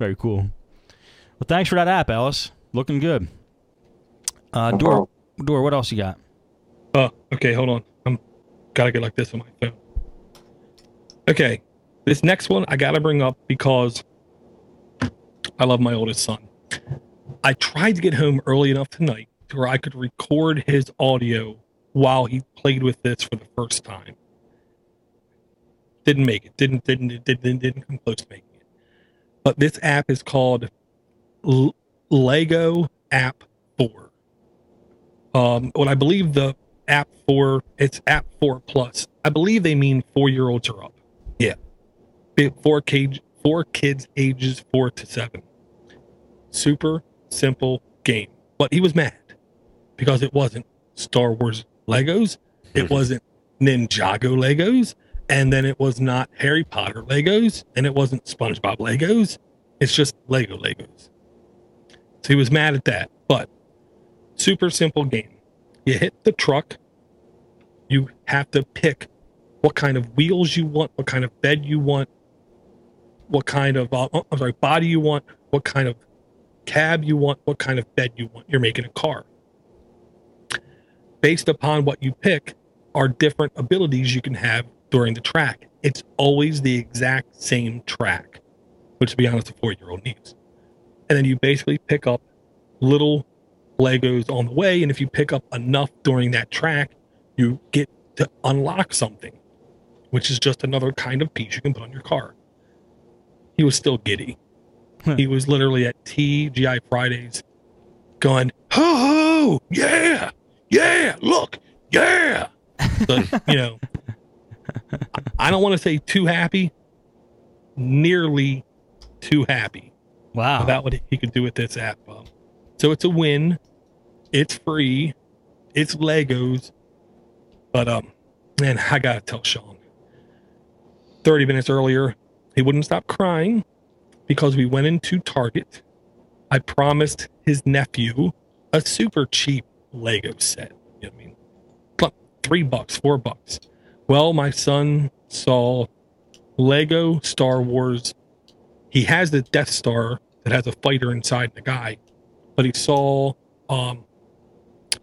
Very cool. Well, thanks for that app, Ellis. Looking good. Door, what else you got? Okay, hold on. I'm gotta get like this on my phone. Okay, this next one I gotta bring up because I love my oldest son. I tried to get home early enough tonight to where I could record his audio while he played with this for the first time. Didn't make it. Didn't come close to making it. But this app is called Lego App 4. What I believe the app 4, it's app 4 plus. I believe they mean 4-year-olds are up. Yeah. 4 kids ages 4 to 7. Super simple game. But he was mad because it wasn't Star Wars Legos. It wasn't Ninjago Legos. And then it was not Harry Potter Legos. And it wasn't SpongeBob Legos. It's just Lego Legos. So he was mad at that. But super simple game. You hit the truck. You have to pick what kind of wheels you want, what kind of bed you want, what kind of body you want, what kind of cab you want, what kind of bed you want. You're making a car. Based upon what you pick are different abilities you can have during the track. It's always the exact same track, which to be honest, a 4-year-old needs. And then you basically pick up little Legos on the way, and if you pick up enough during that track, you get to unlock something, which is just another kind of piece you can put on your car. He was still giddy. He was literally at TGI Fridays going, ho, yeah, look, yeah. So, I don't want to say too happy, nearly too happy. Wow. About what he could do with this app. So it's a win. It's free. It's Legos. But, man, I got to tell Sean, 30 minutes earlier, he wouldn't stop crying because we went into Target. I promised his nephew a super cheap Lego set. You know what I mean? $3, $4. Well, my son saw Lego Star Wars. He has the Death Star that has a fighter inside the guy, but he saw, I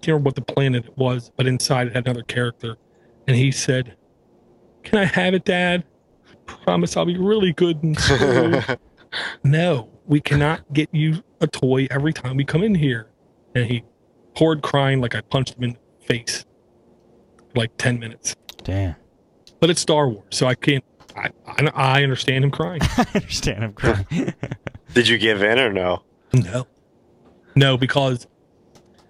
can't remember what the planet it was, but inside it had another character. And he said, "Can I have it, Dad? I promise I'll be really good in school." No, we cannot get you a toy every time we come in here. And he poured crying like I punched him in the face for like 10 minutes. Damn. But it's Star Wars, so I can't. I understand him crying. I understand him crying. Did you give in or no? No, because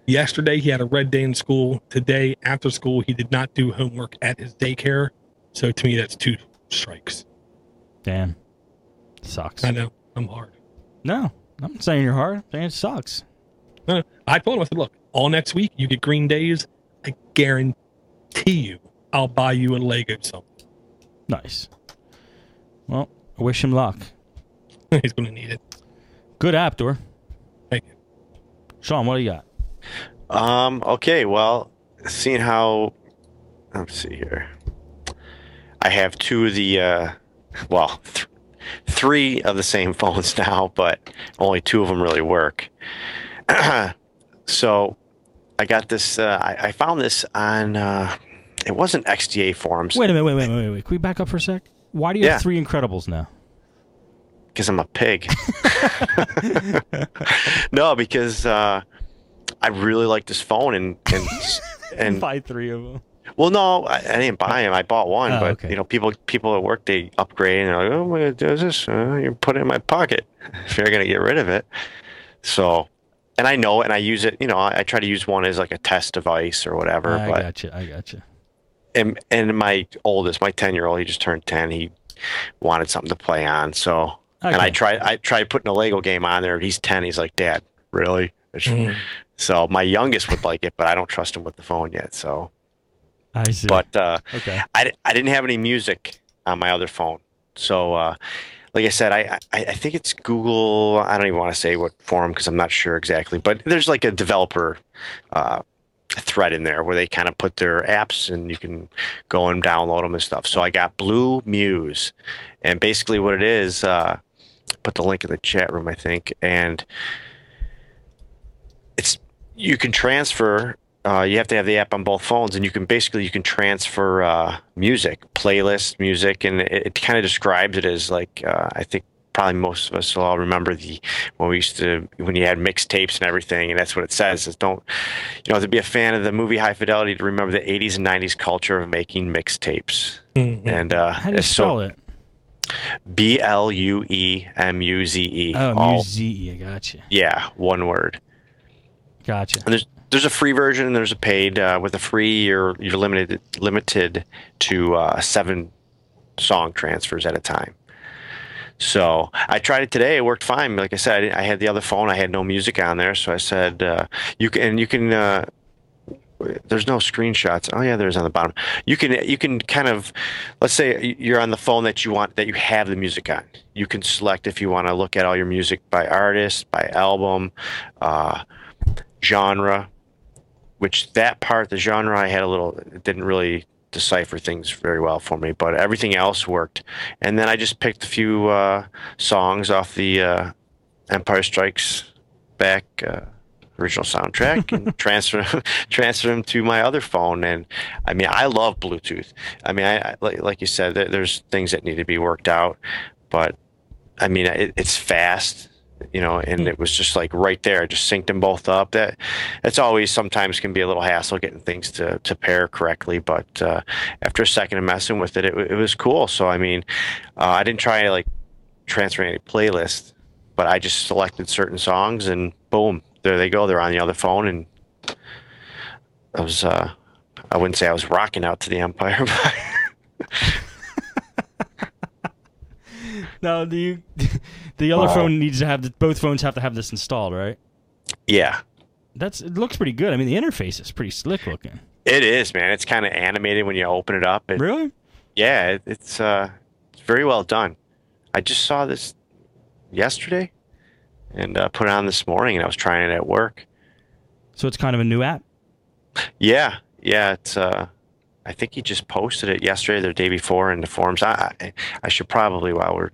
yesterday he had a red day in school. Today, after school, he did not do homework at his daycare. So to me, that's 2 strikes. Damn. Sucks. I know. I'm hard. No, I'm not saying you're hard. I'm saying it sucks. No, I told him, I said, look, all next week, you get green days. I guarantee you, I'll buy you a Lego something. Nice. Well, I wish him luck. He's going to need it. Good app, Door. Thank you. Sean, what do you got? Okay, well, seeing how, let's see here. I have 2 of the, 3 of the same phones now, but only 2 of them really work. So I got this, I found this on, it wasn't XDA forums. Wait a minute. Can we back up for a sec? Why do you have 3 Incredibles now? Because I'm a pig. No, because I really like this phone and buy 3 of them. Well, no, I didn't buy them. I bought one, but okay. People at work, they upgrade and they're like, "Oh my God, does this? You put it in my pocket if you're gonna get rid of it." So, and I know it, and I use it. I try to use one as like a test device or whatever. I got you. And my oldest, my 10-year-old, he just turned 10. He wanted something to play on, so. Okay. And I tried putting a Lego game on there. He's 10. He's like, "Dad, really?" So my youngest would like it, but I don't trust him with the phone yet. So I see. But okay. I didn't have any music on my other phone. So like I said, I think it's Google. I don't even want to say what forum because I'm not sure exactly. But there's like a developer thread in there where they kind of put their apps and you can go and download them and stuff. So I got Blue Muse, and basically what it is, put the link in the chat room, I think, and you can transfer. You have to have the app on both phones, and you can transfer music, and it kind of describes it as like I think probably most of us will all remember when you had mixtapes and everything, and that's what it says. Is don't to be a fan of the movie High Fidelity, to remember the 80s and 90s culture of making mixtapes. Mm-hmm. And how do you spell it? BLUEMUZE. Oh, M-U-Z-E. I gotcha. Yeah, one word. Gotcha. And there's a free version and there's a paid. With a free, you're limited to 7 song transfers at a time. So I tried it today. It worked fine. Like I said, I had the other phone. I had no music on there, so I said you can. There's no screenshots. Oh yeah, there's on the bottom. You can kind of, let's say you're on the phone that you have the music on. You can select if you want to look at all your music by artist, by album, genre. Which that part, the genre, it didn't really decipher things very well for me, but everything else worked. And then I just picked a few songs off the Empire Strikes Back original soundtrack and transfer them to my other phone. And I mean, I love Bluetooth. I mean, I like you said, there's things that need to be worked out, but I mean, it's fast. And it was just like right there. I just synced them both up. That's always sometimes can be a little hassle getting things to pair correctly. But after a second of messing with it, it was cool. So I mean, I didn't try like transferring any playlists, but I just selected certain songs and boom, there they go. They're on the other phone, and I wouldn't say I was rocking out to the Empire, but. No, the other phone needs to have both phones have to have this installed, right? Yeah. It looks pretty good. I mean, the interface is pretty slick looking. It is, man. It's kind of animated when you open it up. Really? Yeah, it's very well done. I just saw this yesterday and put it on this morning, and I was trying it at work. So it's kind of a new app? Yeah. It's I think he just posted it yesterday or the day before in the forums. I should probably, while we're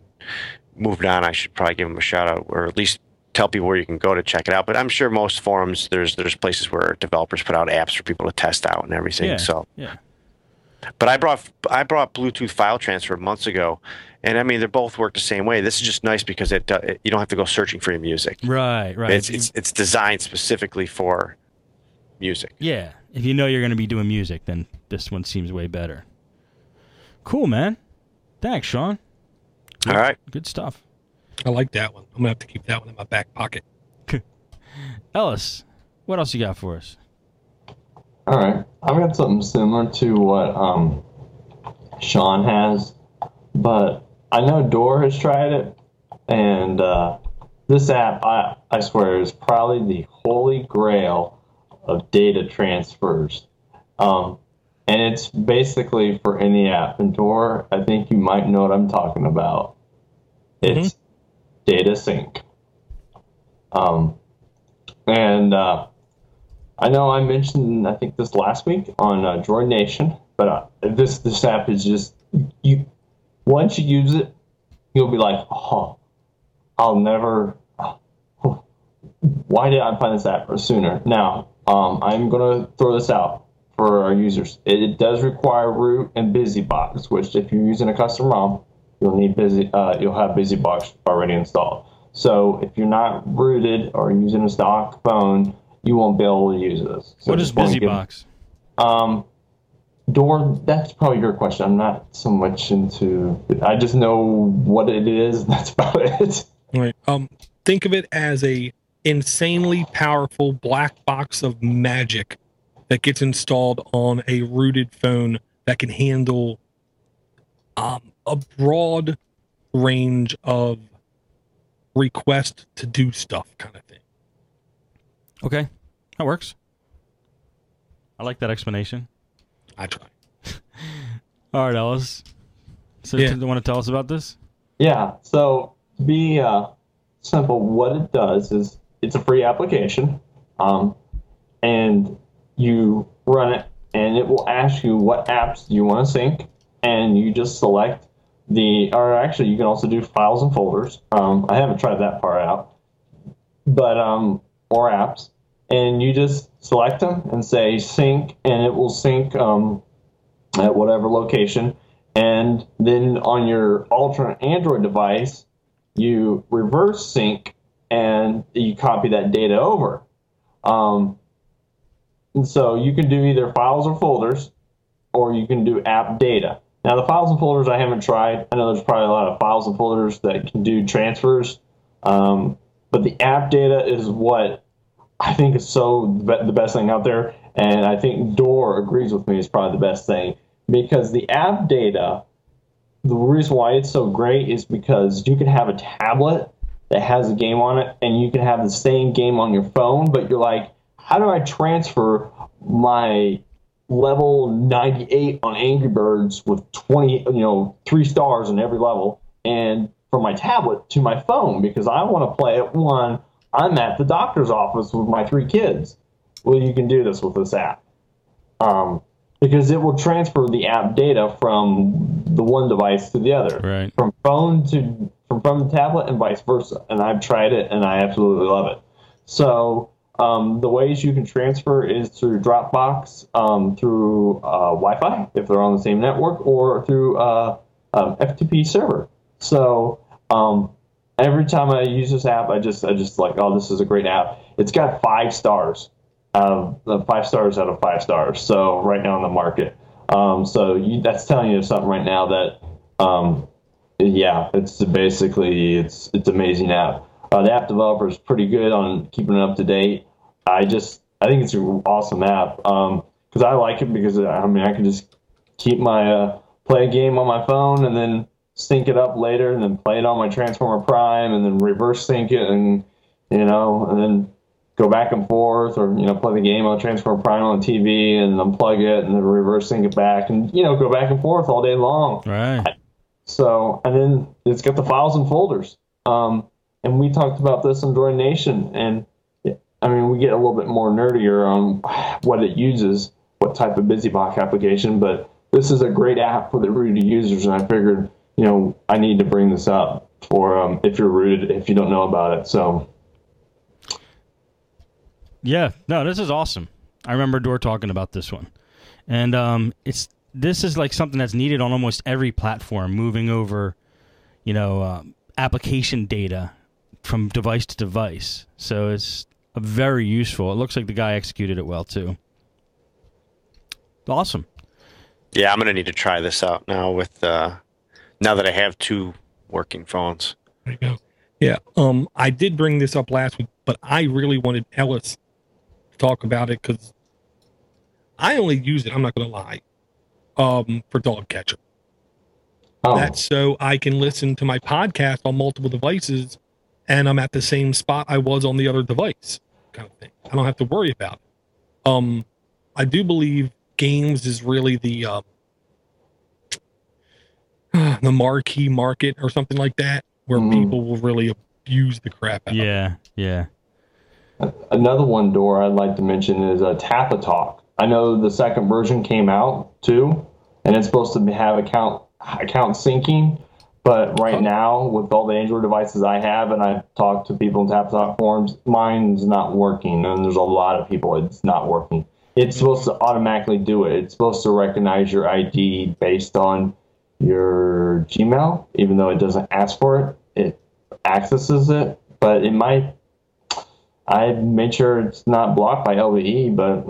moved on, I should probably give him a shout out, or at least tell people where you can go to check it out. But I'm sure most forums, there's places where developers put out apps for people to test out and everything. Yeah, so yeah. But I brought Bluetooth file transfer months ago, and I mean they both work the same way. This is just nice because you don't have to go searching for your music. Right. It's designed specifically for music. Yeah. If you know you're going to be doing music, then this one seems way better. Cool, man. Thanks, Sean. All right. Good stuff. I like that one. I'm going to have to keep that one in my back pocket. Ellis, what else you got for us? All right. I've got something similar to what Sean has, but I know Dor has tried it, and this app, I swear, is probably the holy grail of data transfers. And it's basically for any app. And Dor, I think you might know what I'm talking about. It's data sync. And I know I mentioned, I think this last week on Droid Nation, but this app is just, once you use it, you'll be like, oh, I'll never, why did I find this app sooner? Now, I'm going to throw this out for our users. It does require root and BusyBox, which if you're using a custom ROM, you'll have BusyBox already installed. So if you're not rooted or using a stock phone, you won't be able to use this. So what is BusyBox? Dor, that's probably your question. I'm not so much into it. I just know what it is. That's about it. Right. Think of it as a insanely powerful black box of magic that gets installed on a rooted phone that can handle a broad range of request to do stuff kind of thing. Okay, that works. I like that explanation. I try. All right, Ellis. So Yeah. you want to tell us about this? Yeah. So to be simple, what it does is it's a free application, and you run it, and it will ask you what apps you want to sync, and you just select or actually, you can also do files and folders. I haven't tried that part out, but or apps, and you just select them and say sync, and it will sync at whatever location. And then on your alternate Android device, you reverse sync and you copy that data over. And so you can do either files or folders, or you can do app data. Now, the files and folders I haven't tried. I know there's probably a lot of files and folders that can do transfers, but the app data is what I think is the best thing out there, and I think Door agrees with me, is probably the best thing, because the app data, the reason why it's so great is because you can have a tablet that has a game on it, and you can have the same game on your phone, but you're like, how do I transfer my level 98 on Angry Birds with 3 stars in every level, and from my tablet to my phone, because I want to play it when I'm at the doctor's office with my 3 kids. Well, you can do this with this app. Because it will transfer the app data from the one device to the other. Right. From phone to the tablet and vice versa. And I've tried it and I absolutely love it. So the ways you can transfer is through Dropbox, through Wi-Fi if they're on the same network, or through FTP server. So every time I use this app, I just like, oh, this is a great app. It's got 5 stars. 5 stars out of 5 stars. So right now on the market. That's telling you something right now that, it's basically, it's amazing app. The app developer is pretty good on keeping it up to date. I think it's an awesome app. Cause I like it because I can just keep my, play a game on my phone and then sync it up later and then play it on my Transformer Prime and then reverse sync it and then go back and forth, or play the game on Transformer Prime on the TV and unplug it and then reverse sync it back and go back and forth all day long. Right. So, and then it's got the files and folders. And we talked about this in Droid Nation, and we get a little bit more nerdier on what it uses, what type of BusyBox application, but this is a great app for the rooted users, and I figured I need to bring this up for if you're rooted, if you don't know about it. So. Yeah, no, this is awesome. I remember Door talking about this one, and this is like something that's needed on almost every platform, moving over, application data from device to device. So it's very useful. It looks like the guy executed it well too. Awesome. Yeah, I'm gonna need to try this out now with now that I have 2 working phones. There you go. Yeah, I did bring this up last week, but I really wanted Ellis talk about it because I only use it, I'm not going to lie, for dog catcher. Oh. That's so I can listen to my podcast on multiple devices and I'm at the same spot I was on the other device, kind of thing. I don't have to worry about it. I do believe games is really the marquee market or something like that, where people will really abuse the crap out of it. Yeah. Another one, Door, I'd like to mention is Tap a Talk. I know the second version came out too, and it's supposed to have account syncing. But right now, with all the Android devices I have, and I've talked to people in Tap a Talk forums, mine's not working, and there's a lot of people it's not working. It's supposed to automatically do it. It's supposed to recognize your ID based on your Gmail, even though it doesn't ask for it. It accesses it, but it might. I made sure it's not blocked by LVE, but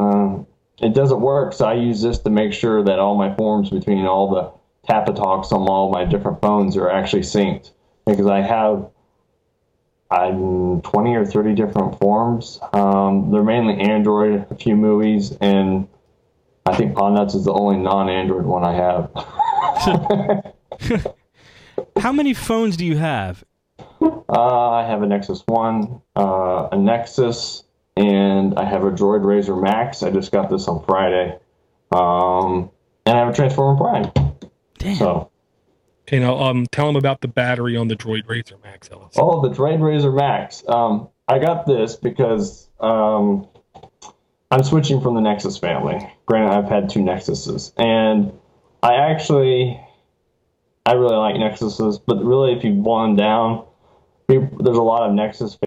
it doesn't work. So I use this to make sure that all my forms between all the Tap a Talks on all my different phones are actually synced, because I have 20 or 30 different forms. They're mainly Android, a few movies, and I think Podnutz is the only non-Android one I have. How many phones do you have? I have a Nexus 1, a Nexus, and I have a Droid Razr Max. I just got this on Friday. And I have a Transformer Prime. Damn. So. Okay, now tell them about the battery on the Droid Razr Max, Ellis. Oh, the Droid Razr Max. I got this because I'm switching from the Nexus family. Granted, I've had 2 Nexuses. And I actually I really like Nexuses, but really, if you boil them down, there's a lot of Nexus